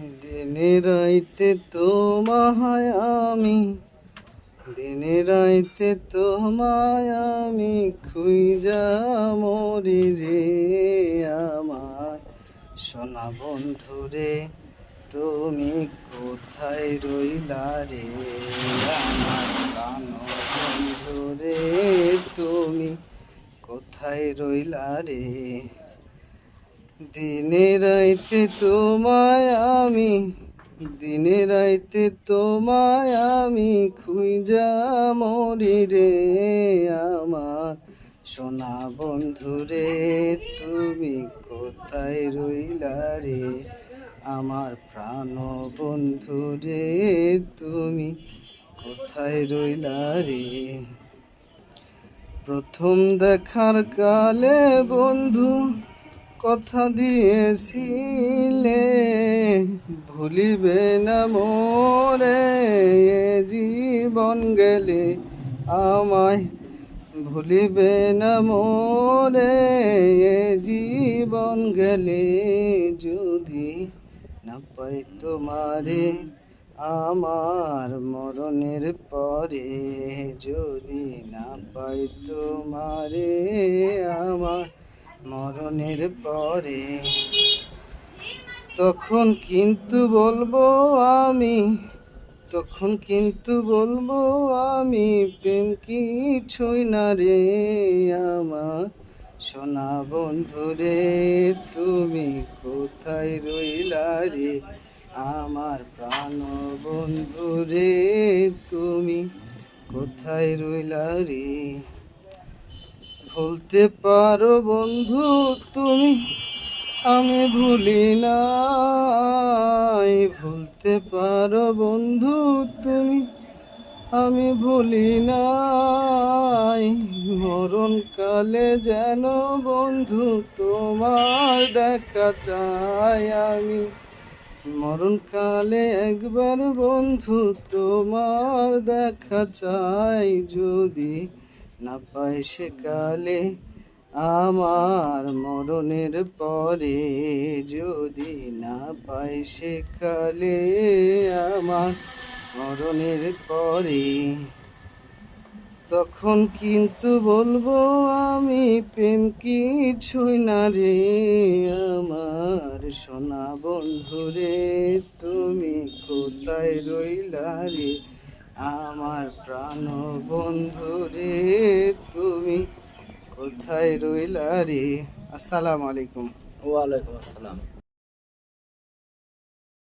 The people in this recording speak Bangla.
দিনে রাইতে তোমায় আমি, দিনে রাইতে তোমায় আমি খুঁজা মরি রে। আমার সোনা বন্ধু রে, তুমি কোথায় রইলা রে? আমার প্রাণ বন্ধু রে, তুমি কোথায় রইলা রে? দিনে রাইতে তোমায় আমি, দিনে রাইতে তোমায় আমি খুঁজা মরি রে। আমার সোনা বন্ধু রে, তুমি কোথায় রইলা রে? আমার প্রাণ বন্ধু রে, তুমি কোথায় রইলা রে? প্রথম দেখার কালে বন্ধু কথা দিয়েছিলে, ভুলিবে না মোরে এ জীবন গেলে। আমায় ভুলিবে না মোরে এ জীবন গেলে। যদি না পাই তোমারে আমার মরণের পরে, যদি না পাই তোমারে আমার মরণের পরে, তখন কিন্তু বলবো আমি, তখন কিন্তু বলবো আমি প্রেম কিছুই না রে। আমার সোনা বন্ধু রে, তুমি কোথায় রইলা রে? আমার প্রাণ বন্ধু রে, তুমি কোথায় রইলা রে? ভুলতে পারো বন্ধু তুমি, আমি ভুলি নাই। ভুলতে পারো বন্ধু তুমি, আমি ভুলি নাই। মরণকালে যেন বন্ধু তোমার দেখা চাই আমি। মরণকালে একবার বন্ধু তোমার দেখা চাই। যদি না পাই সেকালে আমার মরণের পরে, যদি না পাই সেকালে আমার মরণের পরে, তখন কিন্তু বলবো আমি প্রেম কিছুই না রে। আমার সোনা বন্ধু রে, তুমি কোথায় রইলা রে? আমার প্রাণ বন্ধু রে, তুমি কোথায় রইলা রে? আসসালামু আলাইকুম। ওয়ালাইকুম আসসালাম।